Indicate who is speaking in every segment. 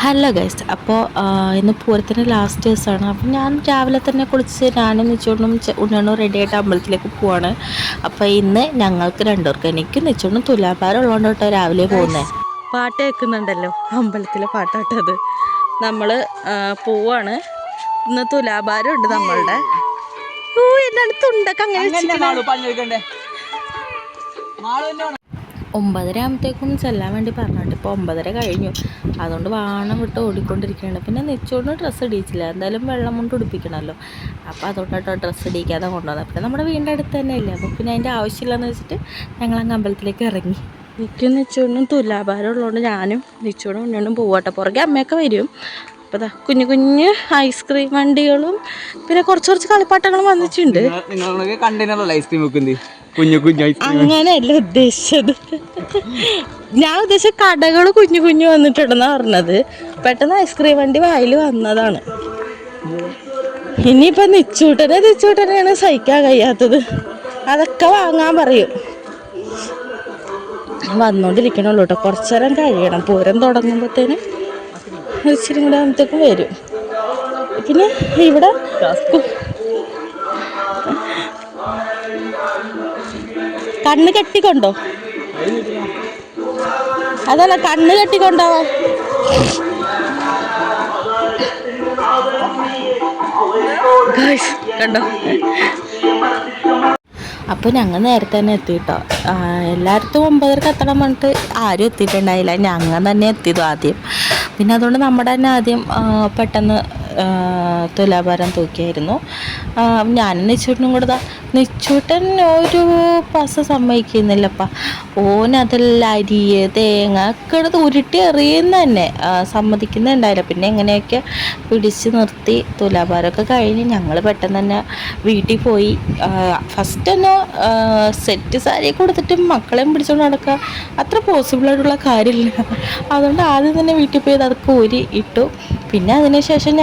Speaker 1: Hello guys, അപ്പോൾ ഇന്ന് പൂരത്തിൻ്റെ last ദിവസമാണ്. അപ്പം ഞാൻ രാവിലെ തന്നെ കുളിച്ച് ഞാനും നിച്ചോണ്ടും ഉണ്ണനും റെഡിയായിട്ട് അമ്പലത്തിലേക്ക് പോവാണ്. അപ്പോൾ ഇന്ന് ഞങ്ങൾക്ക് രണ്ടുപേർക്ക്, എനിക്കും നിച്ചോണ്ടും തുലാഭാരം ഉള്ളതുകൊണ്ട് കേട്ടോ രാവിലെ പോകുന്നത്. പാട്ട് കേൾക്കുന്നുണ്ടല്ലോ, അമ്പലത്തിലെ പാട്ടാട്ടത്. നമ്മൾ പോവാണ്. ഇന്ന് തുലാഭാരം ഉണ്ട് നമ്മളുടെ. എന്താണ് തുണ്ടൊക്കെ അങ്ങനെ 9:30 ആകുമ്പോഴത്തേക്കും ചെല്ലാൻ വേണ്ടി പറഞ്ഞിട്ട് ഇപ്പോൾ 9:30 കഴിഞ്ഞു. അതുകൊണ്ട് വാണം വിട്ട് ഓടിക്കൊണ്ടിരിക്കുകയാണ്. പിന്നെ നെച്ചോണ്ട് ഡ്രസ്സ് ഇടിയിച്ചില്ല, എന്തായാലും വെള്ളം കൊണ്ട് ഉടുപ്പിക്കണമല്ലോ. അപ്പോൾ അതുകൊണ്ടാട്ടോ ഡ്രസ്സ് ഇടിയിക്കാതെ കൊണ്ടുവന്നത്. പിന്നെ നമ്മുടെ വീടിൻ്റെ അടുത്ത് തന്നെ അല്ലേ, അപ്പോൾ പിന്നെ അതിൻ്റെ ആവശ്യമില്ലെന്ന് വെച്ചിട്ട് ഞങ്ങൾ അങ്ങ് അമ്പലത്തിലേക്ക് ഇറങ്ങി. എനിക്കും നെച്ചോണ്ടും തുലാഭാരം ഉള്ളതുകൊണ്ട് ഞാനും നെച്ചോണ്ടും ഉണ്ണനും പോവാട്ടോ. പുറകെ അമ്മയൊക്കെ വരും. അപ്പോൾ ഇതാ കുഞ്ഞു കുഞ്ഞ് ഐസ്ക്രീം വണ്ടികളും പിന്നെ കുറച്ച് കളിപ്പാട്ടങ്ങളും വന്നിട്ടുണ്ട്. അങ്ങനെയല്ല ഉദ്ദേശിച്ചത്, ഞാൻ ഉദ്ദേശിച്ച കടകൾ കുഞ്ഞു കുഞ്ഞു വന്നിട്ടുണ്ടെന്നാ പറഞ്ഞത്. പെട്ടെന്ന് ഐസ്ക്രീം വണ്ടി വായിൽ വന്നതാണ്. ഇനിയിപ്പോൾ നിച്ചൂട്ടനെയാണ് സഹിക്കാൻ കഴിയാത്തത്. അതൊക്കെ വാങ്ങാൻ പറയും. വന്നോണ്ടിരിക്കണുള്ളൂ കേട്ടോ, കുറച്ചു നേരം കഴിയണം. പൂരം തുടങ്ങുമ്പോഴത്തേന് ഇച്ചിരി കൂടെ ആകുമ്പോഴത്തേക്കും വരും. പിന്നെ ഇവിടെ കണ്ണ് കെട്ടിക്കൊണ്ടോ, അതല്ല കണ്ണ് കെട്ടിക്കൊണ്ടോവാ. കണ്ടോ, അപ്പോൾ ഞങ്ങൾ നേരത്തെ തന്നെ എത്തി കേട്ടോ. എല്ലായിടത്തും 9:30 എത്തണം പറഞ്ഞിട്ട് ആരും എത്തിയിട്ടുണ്ടായില്ല, ഞങ്ങൾ തന്നെ എത്തിയതു ആദ്യം. പിന്നെ അതുകൊണ്ട് നമ്മുടെ തന്നെ ആദ്യം പെട്ടെന്ന് തുലാഭാരം തൂക്കിയായിരുന്നു. ഞാനും നെച്ചൂട്ടനും കൂടെ നെച്ചൂട്ടൻ ഒരു പസ സമ്മതിക്കുന്നില്ലപ്പ. ഓനതെല്ലാം അരിയ് തേങ്ങ ഒക്കെ എടുത്ത് ഉരുട്ടി എറിയുന്ന തന്നെ സമ്മതിക്കുന്നുണ്ടായില്ല. പിന്നെ എങ്ങനെയൊക്കെ പിടിച്ച് നിർത്തി തുലാഭാരമൊക്കെ കഴിഞ്ഞ് ഞങ്ങൾ പെട്ടെന്ന് തന്നെ വീട്ടിൽ പോയി. ഫസ്റ്റ് ഒന്ന് സെറ്റ് സാരി കൊടുത്തിട്ട് മക്കളെയും പിടിച്ചുകൊണ്ട് നടക്കുക അത്ര പോസിബിളായിട്ടുള്ള കാര്യമില്ല. അതുകൊണ്ട് ആദ്യം തന്നെ വീട്ടിൽ പോയി അതൊക്കെ ഊരി ഇട്ടു. പിന്നെ അതിനുശേഷം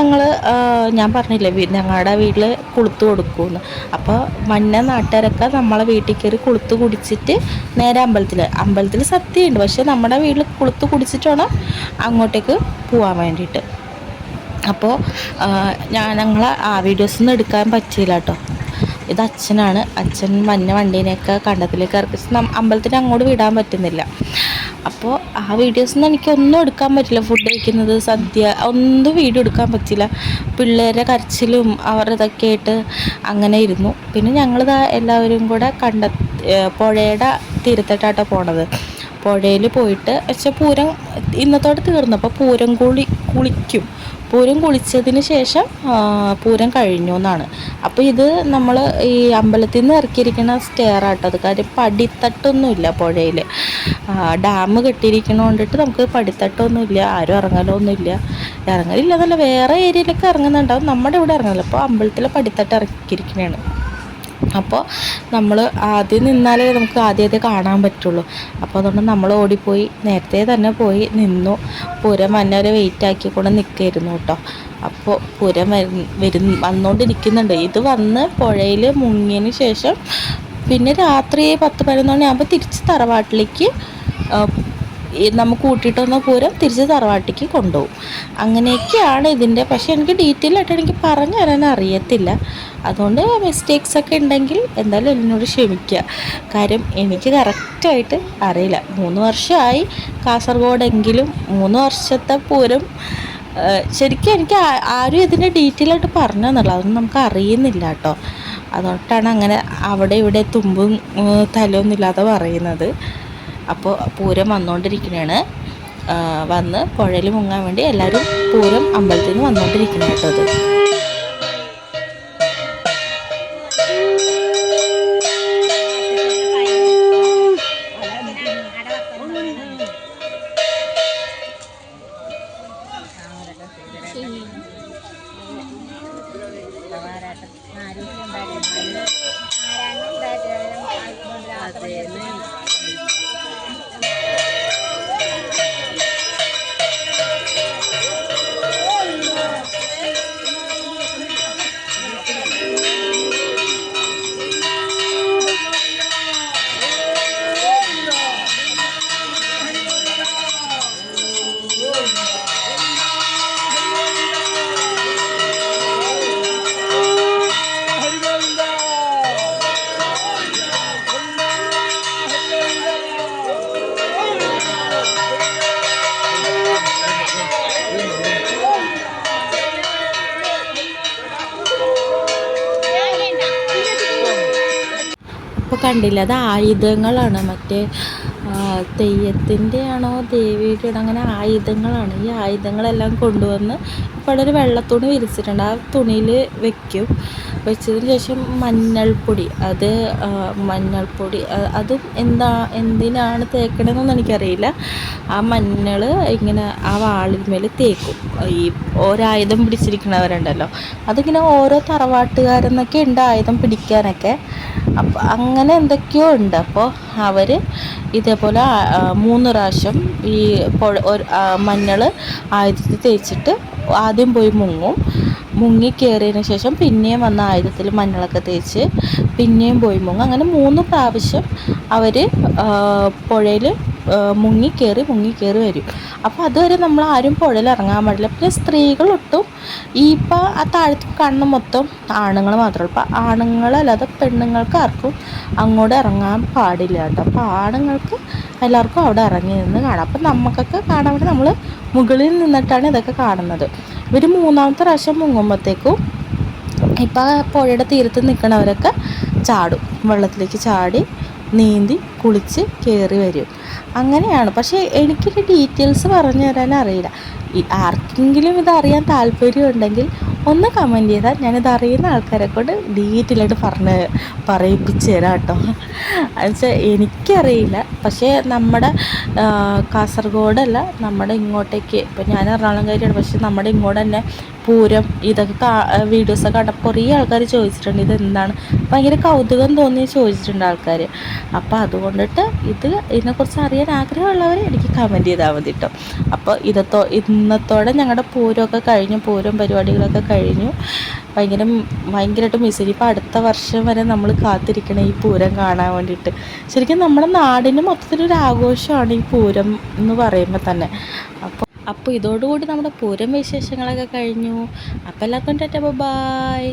Speaker 1: ഞാൻ പറഞ്ഞില്ലേ ഞങ്ങളുടെ വീട്ടിൽ കൊളുത്ത് കൊടുക്കുമെന്ന്. അപ്പോൾ മഞ്ഞ നാട്ടുകാരൊക്കെ നമ്മളെ വീട്ടിൽ കയറി കൊളുത്ത് കുടിച്ചിട്ട് നേരെ അമ്പലത്തിൽ സത്യമുണ്ട്, പക്ഷേ നമ്മുടെ വീട്ടിൽ കൊളുത്ത് കുടിച്ചിട്ട് വേണം അങ്ങോട്ടേക്ക് പോകാൻ വേണ്ടിയിട്ട്. അപ്പോൾ ഞങ്ങൾ ആ വീഡിയോസൊന്നും എടുക്കാൻ പറ്റിയില്ല കേട്ടോ. ഇത് അച്ഛനാണ്. അച്ഛൻ മഞ്ഞ വണ്ടീനെയൊക്കെ കണ്ടത്തിലേക്ക് ഇറക്കി അമ്പലത്തിന് അങ്ങോട്ട് വിടാൻ പറ്റുന്നില്ല. അപ്പോൾ ആ വീഡിയോസൊന്നും എനിക്കൊന്നും എടുക്കാൻ പറ്റില്ല. ഫുഡ് കഴിക്കുന്നത്, സദ്യ ഒന്നും വീഡിയോ എടുക്കാൻ പറ്റില്ല. പിള്ളേരുടെ കരച്ചിലും അവരതൊക്കെ ആയിട്ട് അങ്ങനെ ഇരുന്നു. പിന്നെ ഞങ്ങളിതാ എല്ലാവരും കൂടെ പുഴയുടെ തീരത്തോട്ടാട്ടോ പോണത്. പുഴയിൽ പോയിട്ട് വെച്ചാൽ പൂരം ഇന്നത്തോടെ തീർന്നു. അപ്പോൾ പൂരം കുളിച്ചതിന് ശേഷം പൂരം കഴിഞ്ഞു എന്നാണ്. അപ്പോൾ ഇത് നമ്മൾ ഈ അമ്പലത്തിൽ നിന്ന് ഇറക്കിയിരിക്കുന്ന സ്റ്റെയർ ആട്ടോ. അത് കാര്യം പടിത്തട്ടൊന്നുമില്ല പുഴയിൽ. ഡാം കെട്ടിയിരിക്കണ കൊണ്ടിട്ട് നമുക്ക് പടിത്തട്ടൊന്നുമില്ല, ആരും ഇറങ്ങലില്ല എന്നല്ല, വേറെ ഏരിയയിലൊക്കെ ഇറങ്ങുന്നുണ്ടാവും, നമ്മുടെ ഇവിടെ ഇറങ്ങുന്നില്ല. അപ്പോൾ അമ്പലത്തിലെ പടിത്തട്ട് ഇറക്കിയിരിക്കണതാണ്. അപ്പോൾ നമ്മൾ ആദ്യം നിന്നാലേ നമുക്ക് ആദ്യം കാണാൻ പറ്റുള്ളൂ. അപ്പോൾ അതുകൊണ്ട് നമ്മൾ ഓടിപ്പോയി നേരത്തെ തന്നെ പോയി നിന്നു. പൂരം വന്നവരെ വെയിറ്റ് ആക്കിക്കൊണ്ട് നിൽക്കായിരുന്നു കേട്ടോ. അപ്പോൾ പൂരം വന്നുകൊണ്ടിരിക്കുന്നുണ്ട്. ഇത് വന്ന് പുഴയിൽ മുങ്ങിയതിന് ശേഷം പിന്നെ രാത്രി 10-11 മണിയാകുമ്പോൾ തിരിച്ച് തറവാട്ടിലേക്ക് നമുക്ക് കൂട്ടിയിട്ട് വന്ന പൂരം തിരിച്ച് തറവാട്ടിലേക്ക് കൊണ്ടുപോകും. അങ്ങനെയൊക്കെയാണ് ഇതിൻ്റെ. പക്ഷേ എനിക്ക് ഡീറ്റെയിൽ ആയിട്ട് എനിക്ക് പറഞ്ഞു തരാൻ അറിയത്തില്ല. അതുകൊണ്ട് മിസ്റ്റേക്സ് ഒക്കെ ഉണ്ടെങ്കിൽ എന്തായാലും എന്നോട് ക്ഷമിക്കുക. കാര്യം എനിക്ക് കറക്റ്റായിട്ട് അറിയില്ല. 3 വർഷമായി കാസർഗോഡെങ്കിലും 3 വർഷത്തെ പൂരം ശരിക്കും എനിക്ക് ആരും ഇതിൻ്റെ ഡീറ്റെയിൽ ആയിട്ട് പറഞ്ഞു തന്നുള്ളൂ. അതൊന്നും നമുക്ക് അറിയുന്നില്ല കേട്ടോ. അതുകൊണ്ടാണ് അങ്ങനെ അവിടെ ഇവിടെ തുമ്പും തലയൊന്നും ഇല്ലാതെ പറയുന്നത്. അപ്പോൾ പൂരം വന്നുകൊണ്ടിരിക്കുന്നതാണ്. വന്ന് പുഴയിൽ മുങ്ങാൻ വേണ്ടി എല്ലാവരും പൂരം അമ്പലത്തിൽ നിന്ന് വന്നുകൊണ്ടിരിക്കണം കേട്ടോ. അത് കണ്ടില്ല, അത് ആയുധങ്ങളാണ്. മറ്റേ തെയ്യത്തിൻ്റെ ആണോ ദേവിയുടെ ആണോ, അങ്ങനെ ആയുധങ്ങളാണ്. ഈ ആയുധങ്ങളെല്ലാം കൊണ്ടുവന്ന് ഇപ്പോൾ ഒരു വെള്ളത്തുണി വിരിച്ചിട്ടുണ്ട്, ആ തുണിയിൽ വെക്കും. വെച്ചതിന് ശേഷം മഞ്ഞൾപ്പൊടി, അതും എന്തിനാണ് തേക്കണമെന്നൊന്നും എനിക്കറിയില്ല. ആ മഞ്ഞൾ ഇങ്ങനെ ആ വാളിന്മേൽ തേക്കും. ഈ ഓരായുധം പിടിച്ചിരിക്കുന്നവരുണ്ടല്ലോ, അതിങ്ങനെ ഓരോ തറവാട്ടുകാരെന്നൊക്കെ ഉണ്ട് ആയുധം പിടിക്കാനൊക്കെ. അപ്പോൾ അങ്ങനെ എന്തൊക്കെയോ ഉണ്ട്. അപ്പോൾ അവർ ഇതേപോലെ 3 പ്രാവശ്യം ഈ മഞ്ഞൾ ആയുധത്തിൽ തേച്ചിട്ട് ആദ്യം പോയി മുങ്ങി കയറിയതിന് ശേഷം പിന്നെയും വന്ന ആയുധത്തിൽ മഞ്ഞളൊക്കെ തേച്ച് പിന്നെയും പോയി മുങ്ങും. അങ്ങനെ 3 പ്രാവശ്യം അവർ പുഴയിൽ മുങ്ങി കയറി വരും. അപ്പോൾ അതുവരെ നമ്മൾ ആരും പുഴയിൽ ഇറങ്ങാൻ പാടില്ല. പിന്നെ സ്ത്രീകളൊട്ടും ഇപ്പോൾ ആ താഴത്ത് കാണുന്ന മൊത്തം ആണുങ്ങൾ മാത്രമേ ഉള്ളൂ. അപ്പോൾ ആണുങ്ങളല്ലാതെ പെണ്ണുങ്ങൾക്ക് ആർക്കും അങ്ങോട്ട് ഇറങ്ങാൻ പാടില്ല കേട്ടോ. അപ്പോൾ ആണുങ്ങൾക്ക് എല്ലാവർക്കും അവിടെ ഇറങ്ങി നിന്ന് കാണാം. അപ്പം നമുക്കൊക്കെ കാണാൻ വേണ്ടി നമ്മൾ മുകളിൽ നിന്നിട്ടാണ് ഇതൊക്കെ കാണുന്നത്. ഇവർ 3ാമത്തെ പ്രാവശ്യം മുങ്ങുമ്പോഴത്തേക്കും ഇപ്പം പുഴയുടെ തീരത്ത് നിൽക്കണവരൊക്കെ ചാടും, വെള്ളത്തിലേക്ക് ചാടി നീന്തി കുളിച്ച് കയറി വരും. അങ്ങനെയാണ്. പക്ഷേ എനിക്കൊരു ഡീറ്റെയിൽസ് പറഞ്ഞു തരാൻ അറിയില്ല. ആർക്കെങ്കിലും ഇതറിയാൻ താല്പര്യമുണ്ടെങ്കിൽ ഒന്ന് കമൻറ്റ് ചെയ്താൽ ഞാനിത് അറിയുന്ന ആൾക്കാരെ കൊണ്ട് ഡീറ്റെയിലായിട്ട് പറയിപ്പിച്ച് തരാം കേട്ടോ. എന്നുവെച്ചാൽ എനിക്കറിയില്ല. പക്ഷേ നമ്മുടെ കാസർഗോഡല്ല, നമ്മുടെ ഇങ്ങോട്ടേക്ക്, ഇപ്പം ഞാൻ എറണാകുളംകാരിയാണ്, പക്ഷേ നമ്മുടെ ഇങ്ങോട്ട് തന്നെ പൂരം ഇതൊക്കെ വീഡിയോസൊക്കെ കണ്ടപ്പോൾ കുറേ ആൾക്കാർ ചോദിച്ചിട്ടുണ്ട് ഇതെന്താണ്, ഭയങ്കര കൗതുകം തോന്നി ചോദിച്ചിട്ടുണ്ട് ആൾക്കാർ. അപ്പോൾ അതുകൊണ്ടിട്ട് ഇതിനെക്കുറിച്ച് അറിയാൻ ആഗ്രഹമുള്ളവർ എനിക്ക് കമൻറ്റ് ചെയ്താൽ മതി കേട്ടോ. അപ്പോൾ ഇന്നത്തോടെ ഞങ്ങളുടെ പൂരമൊക്കെ കഴിഞ്ഞു, പൂരം പരിപാടികളൊക്കെ കഴിഞ്ഞു. ഭയങ്കരമായിട്ട് മിസ് ചെയ്യും. ഇപ്പോൾ അടുത്ത വർഷം വരെ നമ്മൾ കാത്തിരിക്കണം ഈ പൂരം കാണാൻ വേണ്ടിയിട്ട്. ശരിക്കും നമ്മുടെ നാടിന് മൊത്തത്തിലൊരു ആഘോഷമാണ് ഈ പൂരം എന്ന് പറയുമ്പോൾ തന്നെ. അപ്പോൾ ഇതോടുകൂടി നമ്മുടെ പൂരം വിശേഷങ്ങളൊക്കെ കഴിഞ്ഞു. അപ്പോൾ എല്ലാവർക്കും ടാറ്റാ ബൈ.